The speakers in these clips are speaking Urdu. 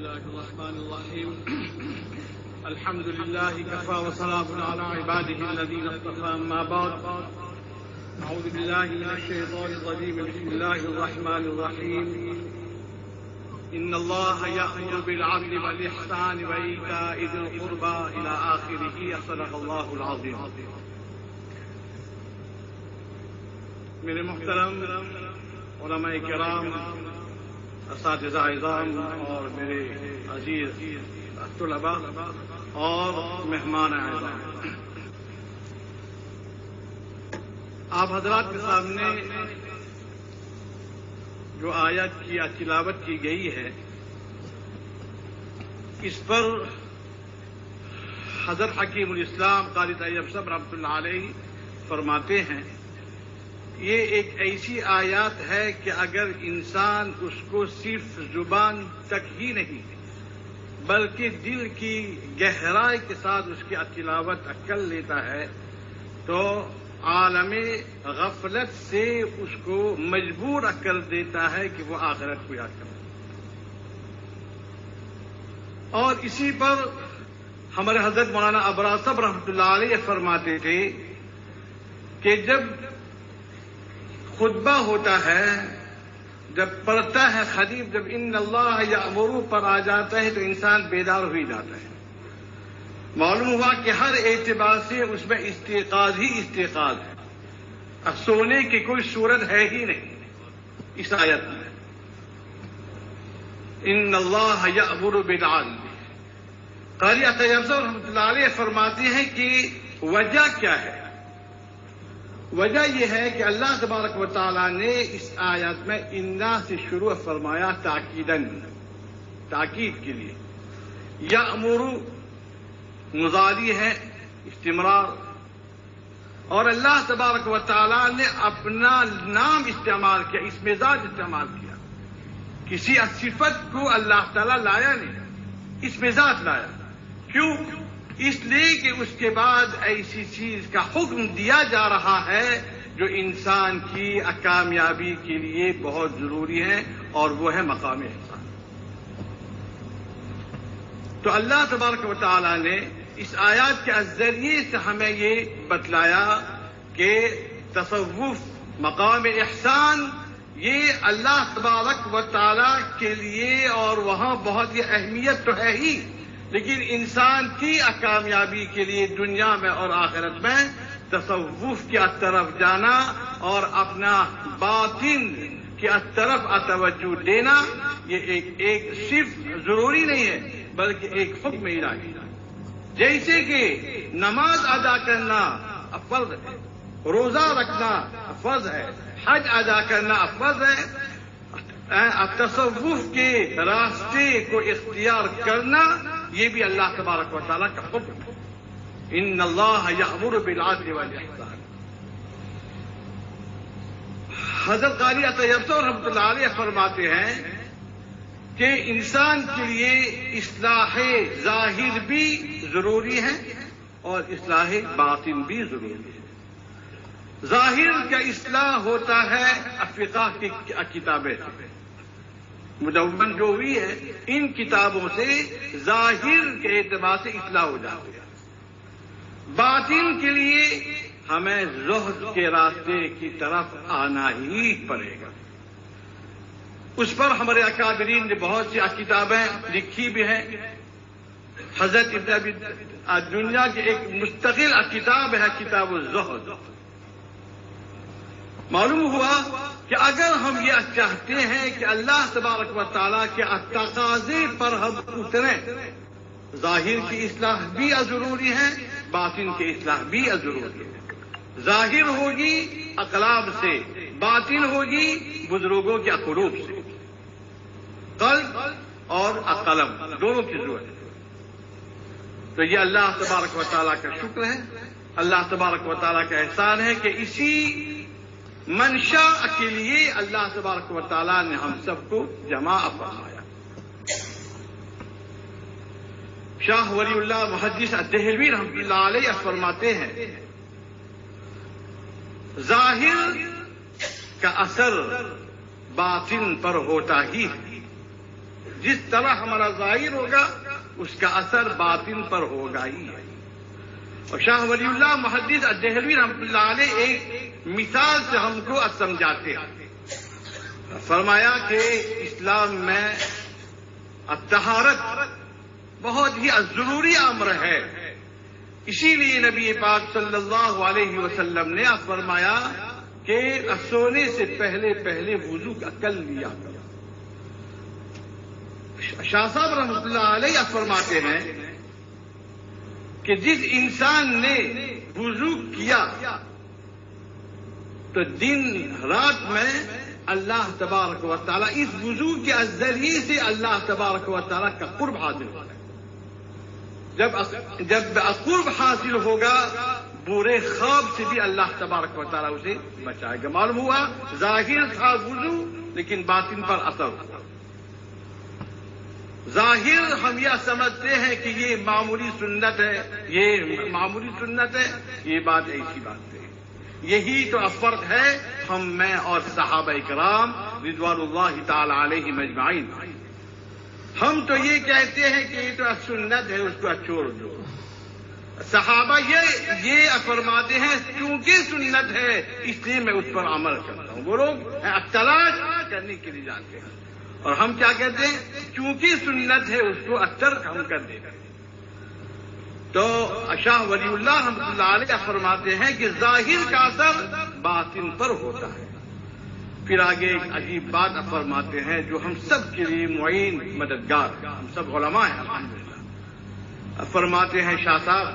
الله الرحمن الرحيم. الحمد لله كفى وسلام على عباده الذين اصطفى. أما بعد، أعوذ بالله من الشيطان الرجيم. بسم الله الرحمن الرحيم. إن الله يأمر بالعدل والإحسان وإيتاء ذي القربى إلى آخره. صدق الله العظيم. میرے محترم علماء کرام، اساتذہ اعظام اور میرے عزیز طلباء اور مہمان اعظام، آپ حضرات کے سامنے جو آیت کی تلاوت کی گئی ہے، اس پر حضرت حکیم الاسلام قاری طیب صاحب رحمۃ اللہ علیہ فرماتے ہیں، یہ ایک ایسی آیات ہے کہ اگر انسان اس کو صرف زبان تک ہی نہیں بلکہ دل کی گہرائی کے ساتھ اس کی تلاوت کر لیتا ہے تو عالم غفلت سے اس کو مجبور کر دیتا ہے کہ وہ آخرت کو یاد کرے. اور اسی پر ہمارے حضرت مولانا ابرار صاحب رحمۃ اللہ علیہ فرماتے تھے کہ جب خطبہ ہوتا ہے، جب پڑھتا ہے خطیب، جب ان اللہ یامر پر آ جاتا ہے تو انسان بیدار ہو ہی جاتا ہے. معلوم ہوا کہ ہر اعتبار سے اس میں استيقاظ ہی استيقاظ ہے. اب سونے کی کوئی صورت ہے ہی نہیں اس آیت میں. ان اللہ یامر بالعدل. قاری طیب صاحب رحمۃ اللہ علیہ فرماتے ہیں کہ وجہ کیا ہے؟ وجہ یہ ہے کہ اللہ تبارک و تعالیٰ نے اس آیت میں انا سے شروع فرمایا تاکیدن، تاکید کے لیے. یامر مضاری ہے، استمرار، اور اللہ تبارک و تعالیٰ نے اپنا نام استعمال کیا، اس مزاج استعمال کیا. کسی صفت کو اللہ تعالیٰ لایا نہیں، اس مزاج لایا. کیوں؟ اس لیے کہ اس کے بعد ایسی چیز کا حکم دیا جا رہا ہے جو انسان کی کامیابی کے لیے بہت ضروری ہے، اور وہ ہے مقام احسان. تو اللہ تبارک و تعالیٰ نے اس آیات کے ذریعے سے ہمیں یہ بتلایا کہ تصوف، مقام احسان، یہ اللہ تبارک و تعالیٰ کے لیے، اور وہاں بہت ہی اہمیت تو ہے ہی، لیکن انسان کی کامیابی کے لیے دنیا میں اور آخرت میں تصوف کی طرف جانا اور اپنا باطن کی طرف توجہ دینا، یہ ایک صرف ضروری نہیں ہے بلکہ ایک حکم الہی. جیسے کہ نماز ادا کرنا فرض ہے، روزہ رکھنا فرض ہے، حج ادا کرنا فرض ہے، تصوف کے راستے کو اختیار کرنا یہ بھی اللہ تبارک و تعالیٰ کا حکم ہے. ان اللہ یامر بالعدل والاحسان. حضرت قاری طیب صاحب رحمۃ اللہ علیہ فرماتے ہیں کہ انسان کے لیے اصلاح ظاہر بھی ضروری ہے اور اصلاح باطن بھی ضروری ہے. ظاہر کا اصلاح ہوتا ہے فقہ کی کتابیں، مدون جو ہوئی ہے، ان کتابوں سے ظاہر کے اعتبار سے اصلاح ہو جاتی ہے. باطن کے لیے ہمیں زہد کے راستے کی طرف آنا ہی پڑے گا. اس پر ہمارے اکابرین نے بہت سی کتابیں لکھی بھی ہیں. حضرت ابن ابی دنیا کی ایک مستقل کتاب ہے، کتاب الزہد. معلوم ہوا کہ اگر ہم یہ چاہتے ہیں کہ اللہ تبارک و تعالیٰ کے تقاضے پر ہم اتریں، ظاہر کی اصلاح بھی ضروری ہے، باطن کی اصلاح بھی ضروری ہے. ظاہر ہوگی اقلاب سے، باطن ہوگی بزرگوں کے قلوب سے. قلب اور قلم دونوں کی ضرورت ہے. تو یہ اللہ تبارک و تعالیٰ کا شکر ہے، اللہ تبارک و تعالیٰ کا احسان ہے کہ اسی منشا کے لیے اللہ تبارک و تعالیٰ نے ہم سب کو جمع فرمایا. شاہ ولی اللہ محدث دہلوی رحمۃ اللہ علیہ فرماتے ہیں، ظاہر کا اثر باطن پر ہوتا ہی ہے، جس طرح ہمارا ظاہر ہوگا اس کا اثر باطن پر ہوگا ہی ہے. اور شاہ ولی اللہ محدث دہلوی رحمۃ اللہ علیہ ایک مثال سے ہم کو سمجھاتے ہیں. فرمایا کہ اسلام میں الطہارت بہت ہی ضروری امر ہے. اسی لیے نبی پاک صلی اللہ علیہ وسلم نے فرمایا کہ سونے سے پہلے وضو کر لیا. شاہ صاحب رحمۃ اللہ علیہ فرماتے ہیں کہ جس انسان نے وضو کیا تو دن رات میں اللہ تبارک و تعالی اس وضو کے ذریعے سے اللہ تبارک و تعالی کا قرب حاصل ہوگا. جب قرب حاصل ہوگا برے خواب سے بھی اللہ تبارک و تعالی اسے بچائے گا. معلوم ہوا ظاہر تھا وضو لیکن باطن پر اثر ہوا. ظاہر ہم یہ سمجھتے ہیں کہ یہ معمولی سنت ہے، یہ بات ایسی بات ہے. یہی تو فرق ہے ہم میں اور صحابہ کرام رضوان اللہ تعالی علیہم اجمعین. ہم تو یہ کہتے ہیں کہ یہ تو سنت ہے، اس کو چھوڑ دو. صحابہ یہ فرماتے ہیں کیونکہ سنت ہے اس لیے میں اس پر عمل کرتا ہوں. وہ لوگ تلاش کرنے کے لیے جاتے ہیں اور ہم کیا کہتے ہیں چونکہ سنت ہے اس کو ترک ہم کر دیں. تو شاہ ولی اللہ رحمۃ اللہ علیہ فرماتے ہیں کہ ظاہر کا اثر باطن پر ہوتا ہے. پھر آگے ایک عجیب بات فرماتے ہیں جو ہم سب کے لیے معین مددگار، ہم سب علماء ہیں الحمدللہ. فرماتے ہیں شاہ صاحب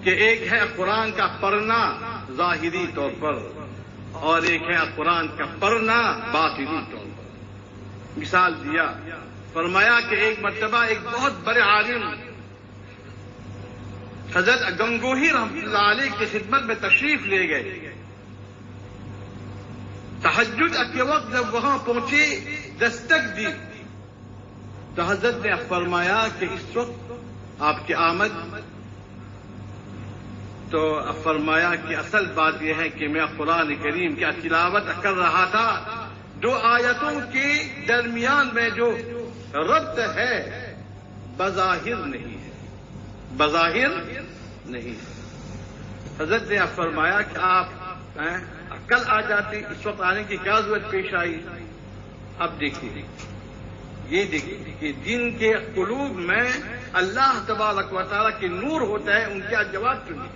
کہ ایک ہے قرآن کا پڑھنا ظاہری طور پر اور ایک ہے قرآن کا پڑھنا باطنی طور پر. مثال دیا، فرمایا کہ ایک مرتبہ ایک بہت بڑے عالم حضرت گنگوہی رحمۃ اللہ علیہ کی خدمت میں تشریف لے گئے. تہجد کے وقت جب وہاں پہنچے دستک دی تو حضرت نے فرمایا کہ اس وقت آپ کی آمد، تو فرمایا کہ اصل بات یہ ہے کہ میں قرآن کریم کی تلاوت کر رہا تھا. دو آیتوں کے درمیان میں جو ربط ہے بظاہر نہیں ہے، بظاہر نہیں. حضرت نے فرمایا کہ آپ کل آ جاتے، اس وقت آنے کی کیا ضرورت پیش آئی. اب دیکھیے، یہ دیکھیے کہ جن کے قلوب میں اللہ تبارک و تعالیٰ کے نور ہوتا ہے ان کا جواب سنیے.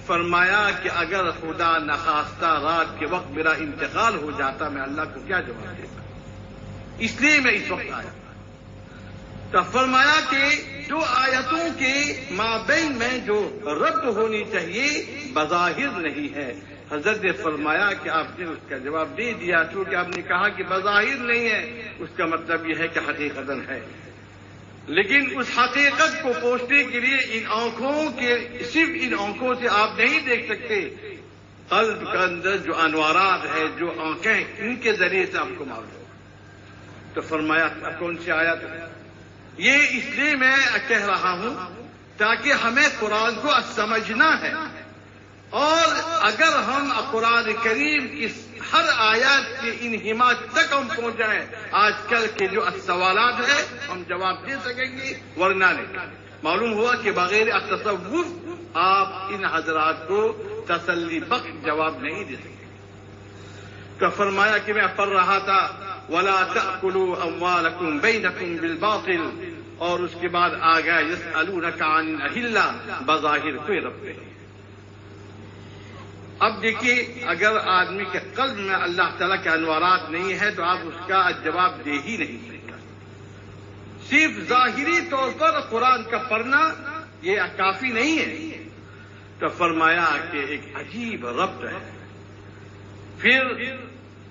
فرمایا کہ اگر خدا نخواستہ رات کے وقت میرا انتقال ہو جاتا میں اللہ کو کیا جواب دیتا، اس لیے میں اس وقت آیا. تو فرمایا کہ جو آیتوں کے مابین میں جو ربط ہونی چاہیے بظاہر نہیں ہے. حضرت نے فرمایا کہ آپ نے اس کا جواب دے دیا، کیونکہ آپ نے کہا کہ بظاہر نہیں ہے، اس کا مطلب یہ ہے کہ حقیقتاً ہے. لیکن اس حقیقت کو پہنچنے کے لیے صرف ان آنکھوں سے آپ نہیں دیکھ سکتے. قلب کے اندر جو انوارات ہے، جو آنکھیں، ان کے ذریعے سے آپ کو معلوم ہو. تو فرمایا کون سی آیت ہے؟ یہ اس لیے میں کہہ رہا ہوں تاکہ ہمیں قرآن کو سمجھنا ہے، اور اگر ہم قرآن کریم کی ہر آیات کے انہماج تک ہم پہنچ جائیں، آج کل کے جو سوالات ہیں ہم جواب دے سکیں گے، ورنہ نہیں. معلوم ہوا کہ بغیر تصوف آپ ان حضرات کو تسلی بخش جواب نہیں دے سکتے. تو فرمایا کہ میں پڑھ رہا تھا وَلَا تَأْكُلُوا أَمْوَالَكُمْ بَيْنَكُمْ بِالْبَاطِلِ، اور اس کے بعد آ گیا يَسْأَلُونَكَ عَنِ الْأَهِلَّةِ، بظاہر کوئی رب نہیں. اب دیکھیے اگر آدمی کے قلب میں اللہ تعالیٰ کے انوارات نہیں ہے تو آپ اس کا جواب دے ہی نہیں سکتے. صرف ظاہری طور پر قرآن کا پڑھنا یہ کافی نہیں ہے. تو فرمایا کہ ایک عجیب ربط ہے. پھر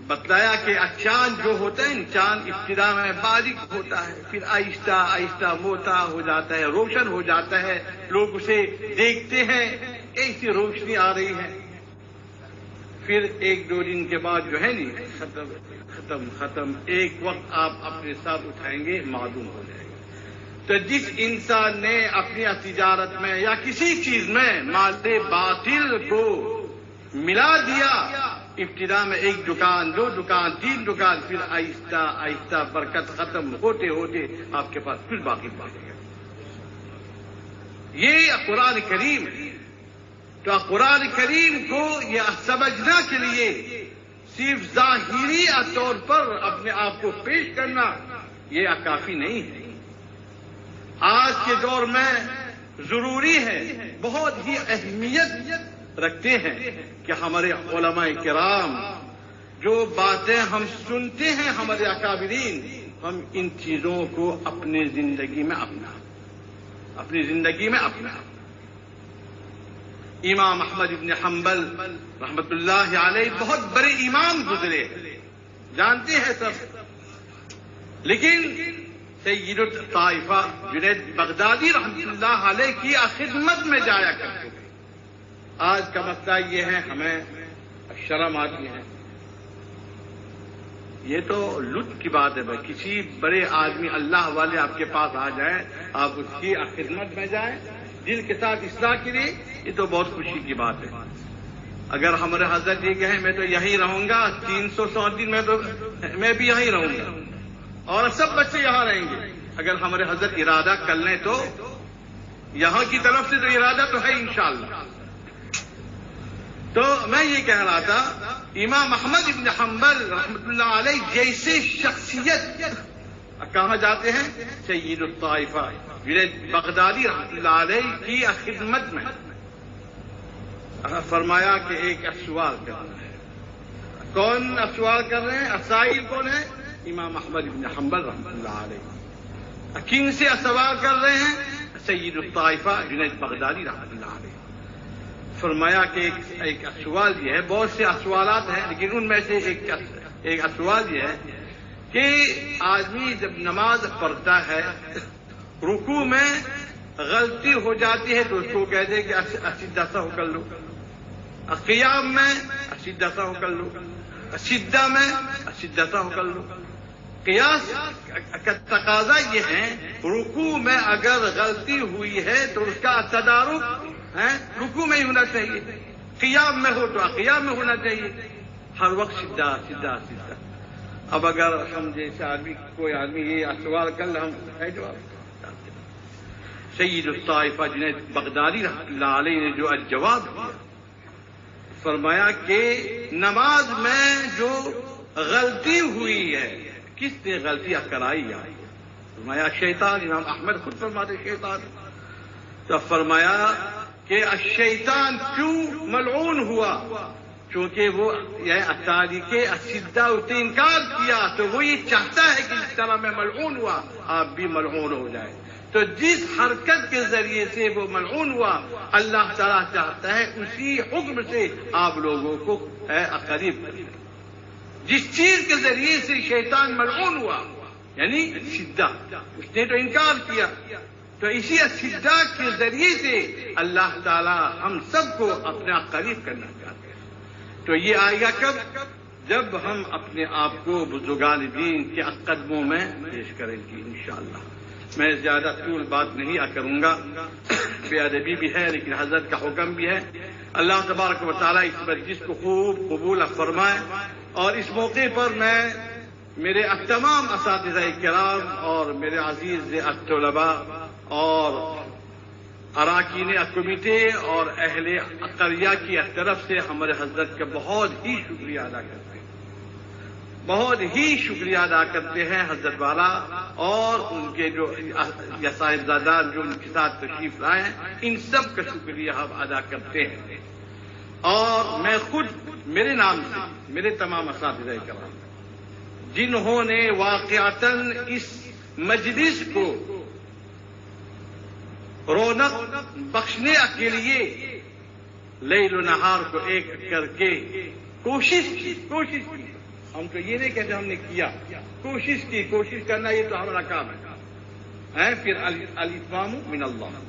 بتلایا کہ چاند جو ہوتا ہے، چاند ابتدا میں باریک ہوتا ہے، پھر آہستہ آہستہ موٹا ہو جاتا ہے، روشن ہو جاتا ہے، لوگ اسے دیکھتے ہیں ایسی روشنی آ رہی ہے. پھر ایک دو دن کے بعد جو ہے نہیں ختم ایک وقت آپ اپنے ساتھ اٹھائیں گے معلوم ہو جائے گا. تو جس انسان نے اپنی تجارت میں یا کسی چیز میں مال باطل کو ملا دیا ابتدا میں 1 دکان 2 دکان 3 دکان، پھر آہستہ آہستہ برکت ختم ہوتے ہوتے آپ کے پاس پھر باقی گیا۔ یہ قرآن کریم ہے۔ تو قرآن کریم کو یہ سمجھنا کے لیے صرف ظاہری طور پر اپنے آپ کو پیش کرنا یہ کافی نہیں ہے۔ آج کے دور میں ضروری ہے، بہت ہی اہمیت رکھتے ہیں کہ ہمارے علماء کرام جو باتیں ہم سنتے ہیں ہمارے اکابرین، ہم ان چیزوں کو اپنی زندگی میں اپنا۔ امام احمد بن حنبل رحمت اللہ علیہ بہت بڑے امام گزرے، جانتے ہیں سب، لیکن سید الطائفہ جنید بغدادی رحمت اللہ علیہ کی خدمت میں جایا کرتے تھے۔ آج کا مسئلہ یہ ہے، ہمیں شرم آتی ہے۔ یہ تو لطف کی بات ہے بھائی، کسی بڑے آدمی اللہ والے آپ کے پاس آ جائیں، آپ اس کی خدمت میں جائیں دل کے ساتھ اصلاح کے لیے، یہ تو بہت خوشی کی بات ہے۔ اگر ہمارے حضرت یہ کہیں میں تو یہیں رہوں گا 360 دن، میں بھی یہیں رہوں گا اور سب بچے یہاں رہیں گے، اگر ہمارے حضرت ارادہ کر لیں تو یہاں کی طرف سے تو ارادہ تو ہے انشاءاللہ۔ تو میں یہ کہہ رہا تھا، امام احمد بن حنبل رحمت اللہ علیہ جیسے شخصیت کہاں جاتے ہیں؟ سید الطائفہ جنید بغدادی رحمت اللہ علیہ کی خدمت میں۔ فرمایا کہ ایک سوال کرنا ہے۔ کون سوال کر رہے ہیں؟ سائل کون ہے؟ امام احمد بن حنبل رحمت اللہ علیہ۔ کن سے سوال کر رہے ہیں؟ سید الطائفہ جنید بغدادی رحمت اللہ علیہ۔ فرمایا کہ ایک سوال یہ ہے، بہت سے سوالات ہیں لیکن ان میں سے ایک سوال یہ ہے کہ آدمی جب نماز پڑھتا ہے رکوع میں غلطی ہو جاتی ہے تو اس کو کہتے ہیں کہ سیدھا سا ہو کر لو، قیام میں سیدھا سا ہو کر لو، سجدہ میں سیدھا سا ہو کر لو۔ قیاس کا تقاضا یہ ہے، رکوع میں اگر غلطی ہوئی ہے تو اس کا تدارک رکوع میں ہی ہونا چاہیے، قیام میں ہو تو قیام میں ہونا چاہیے، ہر وقت سیدھا سیدھا سیدھا۔ اب اگر ہم جیسے کوئی آدمی یہ سوال کر لے، ہم ہے جواب سید الطائفہ جنید بغدادی رحمت اللہ علیہ نے جو جواب دیا، فرمایا کہ نماز میں جو غلطی ہوئی ہے، کس نے غلطیاں کرائی ہے؟ فرمایا شیطان۔ امام احمد خود فرماتے شیطان۔ تو فرمایا کہ الشیطان کیوں ملعون ہوا؟ چونکہ وہ تاریخ سیدھا سے انکار کیا تو وہ یہ چاہتا ہے کہ اس طرح میں ملعون ہوا آپ بھی ملعون ہو جائے۔ تو جس حرکت کے ذریعے سے وہ ملعون ہوا، اللہ تعالیٰ چاہتا ہے اسی حکم سے آپ لوگوں کو قریب کرے۔ جس چیز کے ذریعے سے شیطان ملعون ہوا یعنی سیدھا، اس نے تو انکار کیا، تو اسی سیدھا کے ذریعے سے اللہ تعالیٰ ہم سب کو اپنا قریب کرنا چاہتے ہیں۔ تو یہ آئے گا کب؟ جب ہم اپنے آپ کو بزرگان دین کے قدموں میں پیش کریں گے انشاءاللہ۔ میں زیادہ طول بات نہیں کروں گا، بے ادبی بھی ہے لیکن حضرت کا حکم بھی ہے۔ اللہ تبارک و تعالیٰ اس مجلس کو خوب قبول فرمائے، اور اس موقع پر میں میرے تمام اساتذہ کرام اور میرے عزیز طلباء اور اراکین کمیٹے اور اہل قریہ کی طرف سے ہمارے حضرت کا بہت ہی شکریہ ادا کرتے ہیں، بہت ہی شکریہ ادا کرتے ہیں حضرت والا اور ان کے جو صاحبزادان جو ان کے ساتھ تشریف لائے ہیں، ان سب کا شکریہ ہم ادا کرتے ہیں۔ اور میں خود میرے نام سے میرے تمام اساتذہ کرام جنہوں نے واقعتاً اس مجلس کو رونق بخشنے کے لیے لیل و نہار کو ایک کر کے کوشش کی۔ ہم تو یہ نہیں کہتے ہم نے کیا، کوشش کرنا یہ تو ہمارا کام ہے۔ پھر الاتمام من اللہ،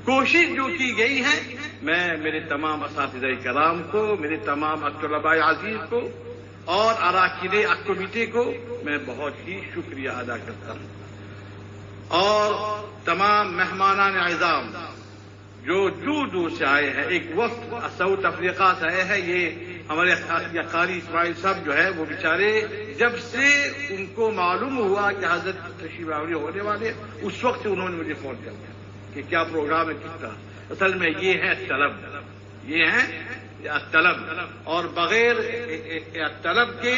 کوشش جو کی گئی ہے، میں میرے تمام اساتذہ کرام کو، میرے تمام طلباء عزیز کو اور اراکین کمیٹے کو میں بہت ہی شکریہ ادا کرتا ہوں، اور تمام مہمانان اعظام جو دور دور سے آئے ہیں، ایک وفد ساؤتھ افریقہ سے آئے ہیں، یہ ہمارے قاری اسماعیل صاحب جو ہے وہ بیچارے جب سے ان کو معلوم ہوا کہ حضرت تشریف آوری ہونے والے اس وقت سے انہوں نے مجھے فون کر دیا کہ کیا پروگرام ہے کس طرح. اصل میں یہ ہے طلب، یہ ہے طلب، اور بغیر طلب کے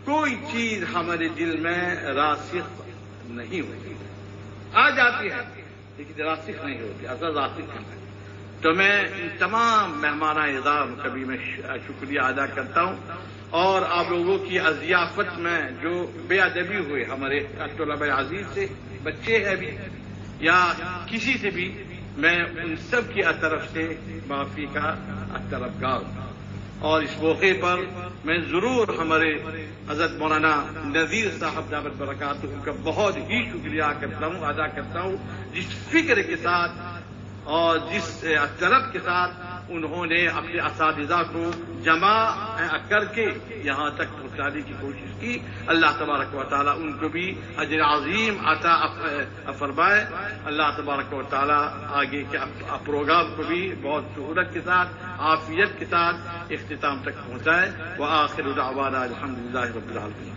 کوئی چیز ہمارے دل میں راسخ نہیں ہوتی. آ جاتی ہے لیکن راسخ نہیں ہوتی، اصل راسخ نہیں. تو میں ان تمام مہمان اعزام کا بھی میں شکریہ ادا کرتا ہوں، اور آپ لوگوں کی اضیافت میں جو بے ادبی ہوئے ہمارے طلباء عزیز سے، بچے ہیں بھی یا کسی سے بھی، میں ان سب کی طرف سے معافی کا طلبگار ہوں. اور اس موقع پر میں ضرور ہمارے حضرت مولانا نذیر صاحب دامت برکاتہ کا بہت ہی شکریہ ادا کرتا ہوں، جس فکر کے ساتھ اور جس طلب کے ساتھ انہوں نے اپنے اساتذہ کو جمع کر کے یہاں تک پہنچانے کی کوشش کی. اللہ تبارک و تعالیٰ ان کو بھی اجر عظیم عطا فرمائے. اللہ تبارک و تعالیٰ آگے کے پروگرام کو بھی بہت سہولت کے ساتھ، عافیت کے ساتھ اختتام تک پہنچائے. وآخر دعوانا الحمدللہ رب العالمین.